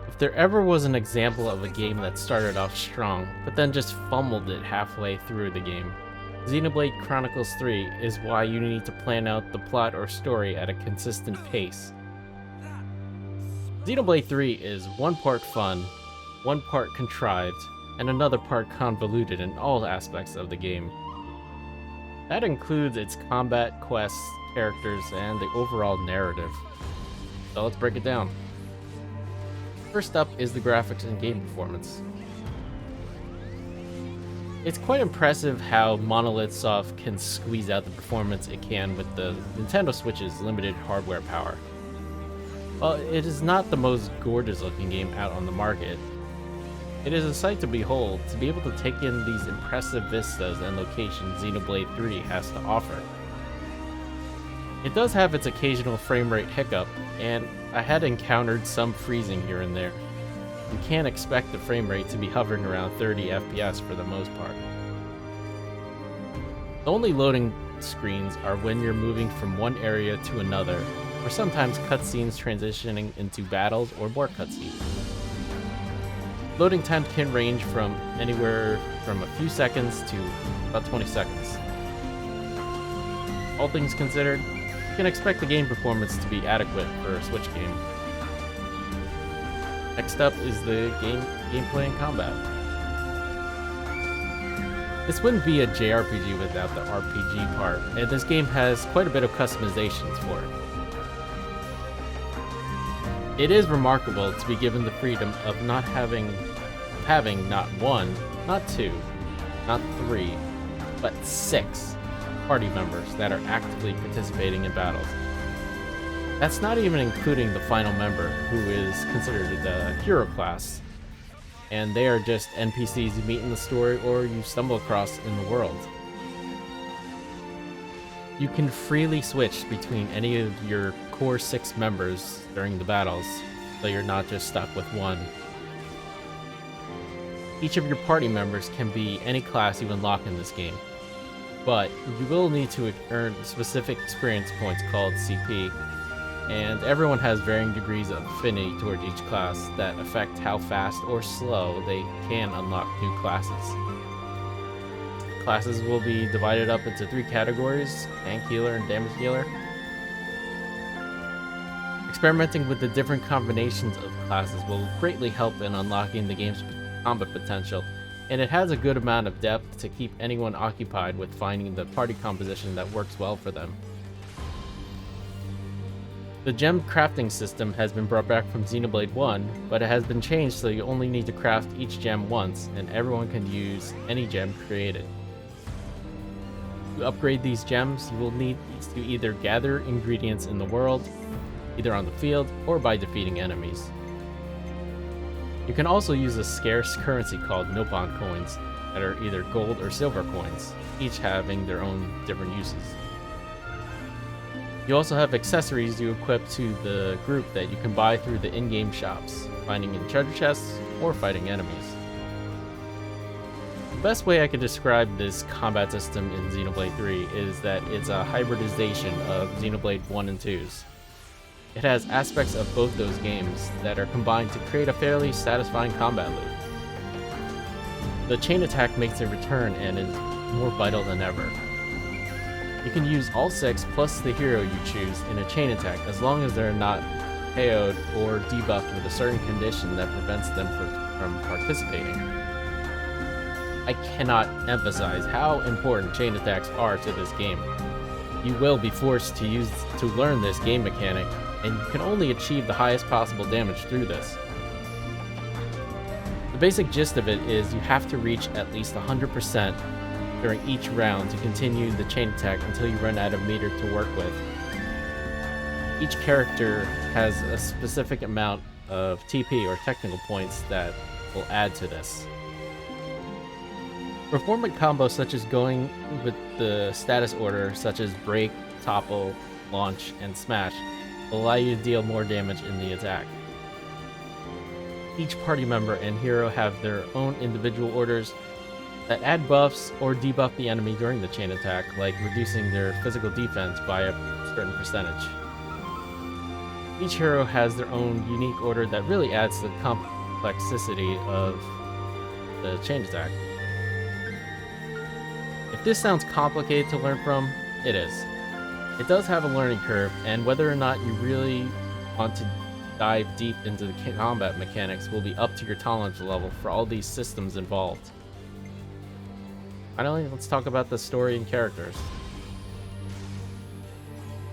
If there ever was an example of a game that started off strong, but then just fumbled it halfway through the game, Xenoblade Chronicles 3 is why you need to plan out the plot or story at a consistent pace. Xenoblade 3 is one part fun, one part contrived, and another part convoluted in all aspects of the game. That includes its combat, quests, characters, and the overall narrative. So let's break it down. First up is the graphics and game performance. It's quite impressive how Monolith Soft can squeeze out the performance it can with the Nintendo Switch's limited hardware power. While it is not the most gorgeous looking game out on the market, it is a sight to behold to be able to take in these impressive vistas and locations Xenoblade 3 has to offer. It does have its occasional frame rate hiccup, and I had encountered some freezing here and there. You can't expect the frame rate to be hovering around 30 FPS for the most part. The only loading screens are when you're moving from one area to another, or sometimes cutscenes transitioning into battles or more cutscenes. Loading time can range from anywhere from a few seconds to about 20 seconds. All things considered, you can expect the game performance to be adequate for a Switch game. Next up is the gameplay and combat. This wouldn't be a JRPG without the RPG part, and this game has quite a bit of customizations for it. It is remarkable to be given the freedom of having not one, not two, not three, but 6 party members that are actively participating in battles. That's not even including the final member, who is considered the hero class, and they are just NPCs you meet in the story or you stumble across in the world. You can freely switch between any of your core 6 members during the battles, so you're not just stuck with one. Each of your party members can be any class you unlock in this game, but you will need to earn specific experience points called CP, and everyone has varying degrees of affinity towards each class that affect how fast or slow they can unlock new classes. Classes will be divided up into 3 categories: tank, healer, and damage dealer. Experimenting with the different combinations of classes will greatly help in unlocking the game's combat potential, and it has a good amount of depth to keep anyone occupied with finding the party composition that works well for them. The gem crafting system has been brought back from Xenoblade 1, but it has been changed so you only need to craft each gem once, and everyone can use any gem created. To upgrade these gems, you will need to either gather ingredients in the world, either on the field or by defeating enemies. You can also use a scarce currency called Nopon coins that are either gold or silver coins, each having their own different uses. You also have accessories you equip to the group that you can buy through the in-game shops, finding in treasure chests or fighting enemies. The best way I could describe this combat system in Xenoblade 3 is that it's a hybridization of Xenoblade 1 and 2's. It has aspects of both those games that are combined to create a fairly satisfying combat loop. The chain attack makes a return and is more vital than ever. You can use all 6 plus the hero you choose in a chain attack as long as they're not KO'd or debuffed with a certain condition that prevents them from participating. I cannot emphasize how important chain attacks are to this game. You will be forced to learn this game mechanic, and you can only achieve the highest possible damage through this. The basic gist of it is you have to reach at least 100% during each round to continue the chain attack until you run out of meter to work with. Each character has a specific amount of TP or technical points that will add to this. Performant combos such as going with the status order such as break, topple, launch, and smash will allow you to deal more damage in the attack. Each party member and hero have their own individual orders that add buffs or debuff the enemy during the chain attack, like reducing their physical defense by a certain percentage. Each hero has their own unique order that really adds to the complexity of the chain attack. If this sounds complicated to learn from, it is. It does have a learning curve, and whether or not you really want to dive deep into the combat mechanics will be up to your tolerance level for all these systems involved. Finally, let's talk about the story and characters.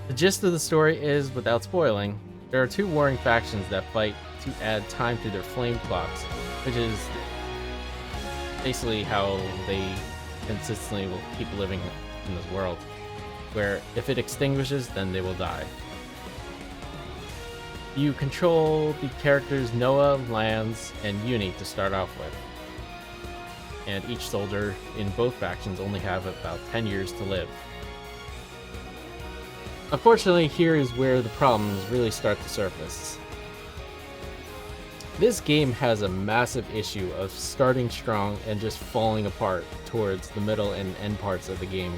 The gist of the story is, without spoiling, there are two warring factions that fight to add time to their flame clocks, which is basically how they consistently will keep living in this world, where if it extinguishes, then they will die. You control the characters Noah, Lance, and Uni to start off with, and each soldier in both factions only have about 10 years to live. Unfortunately, here is where the problems really start to surface. This game has a massive issue of starting strong and just falling apart towards the middle and end parts of the game.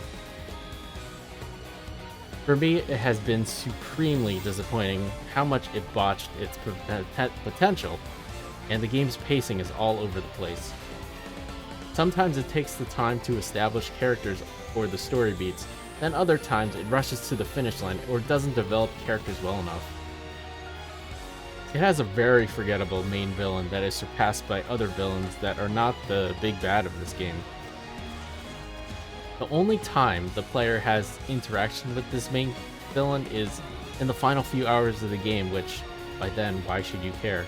For me, it has been supremely disappointing how much it botched its potential, and the game's pacing is all over the place. Sometimes it takes the time to establish characters or the story beats, then other times it rushes to the finish line or doesn't develop characters well enough. It has a very forgettable main villain that is surpassed by other villains that are not the big bad of this game. The only time the player has interaction with this main villain is in the final few hours of the game, which, by then, why should you care?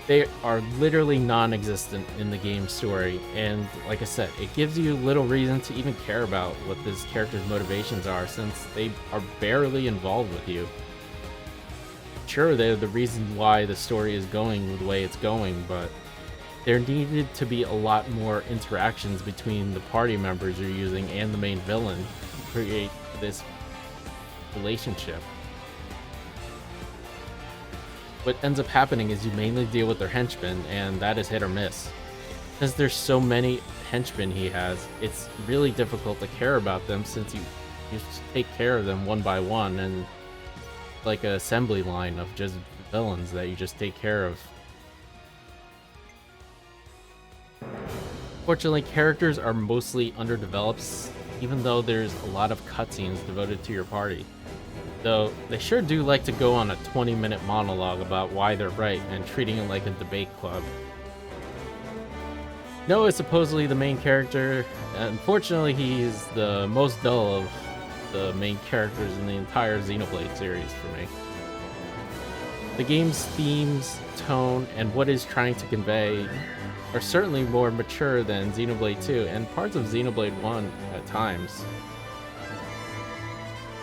They are literally non-existent in the game's story, and like I said, it gives you little reason to even care about what this character's motivations are, since they are barely involved with you. Sure, they're the reason why the story is going the way it's going, but there needed to be a lot more interactions between the party members you're using and the main villain to create this relationship. What ends up happening is you mainly deal with their henchmen, and that is hit or miss. Since there's so many henchmen he has, it's really difficult to care about them, since you just take care of them one by one, and like an assembly line of just villains that you just take care of. Fortunately, characters are mostly underdeveloped, even though there's a lot of cutscenes devoted to your party. Though, they sure do like to go on a 20-minute monologue about why they're right and treating it like a debate club. Noah is supposedly the main character, and unfortunately he's the most dull of the main characters in the entire Xenoblade series for me. The game's themes, tone, and what it's trying to convey are certainly more mature than Xenoblade 2 and parts of Xenoblade 1 at times.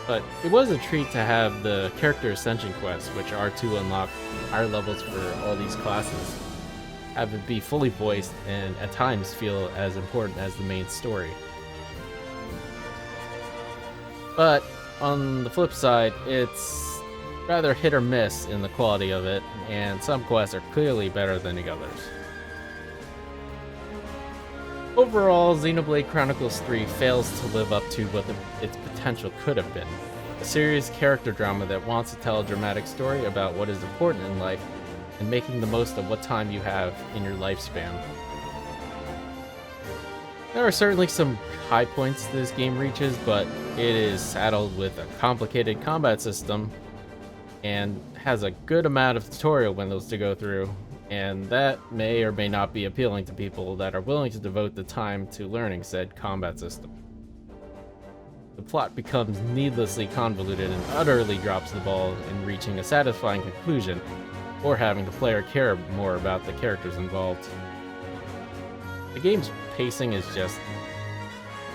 But it was a treat to have the character ascension quests, which are to unlock higher levels for all these classes, have it be fully voiced and at times feel as important as the main story. But on the flip side, it's rather hit or miss in the quality of it, and some quests are clearly better than the others. Overall, Xenoblade Chronicles 3 fails to live up to what its potential could have been. A serious character drama that wants to tell a dramatic story about what is important in life and making the most of what time you have in your lifespan. There are certainly some high points this game reaches, but it is saddled with a complicated combat system and has a good amount of tutorial windows to go through, and that may or may not be appealing to people that are willing to devote the time to learning said combat system. The plot becomes needlessly convoluted and utterly drops the ball in reaching a satisfying conclusion, or having the player care more about the characters involved. The game's pacing is just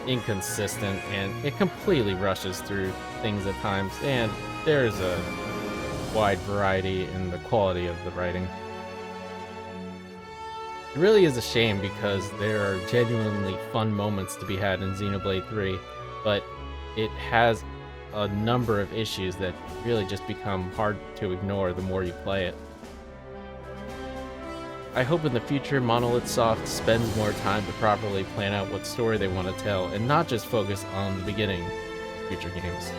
inconsistent, and it completely rushes through things at times, and there's a wide variety in the quality of the writing. It really is a shame, because there are genuinely fun moments to be had in Xenoblade 3, but it has a number of issues that really just become hard to ignore the more you play it. I hope in the future Monolith Soft spends more time to properly plan out what story they want to tell, and not just focus on the beginning of future games.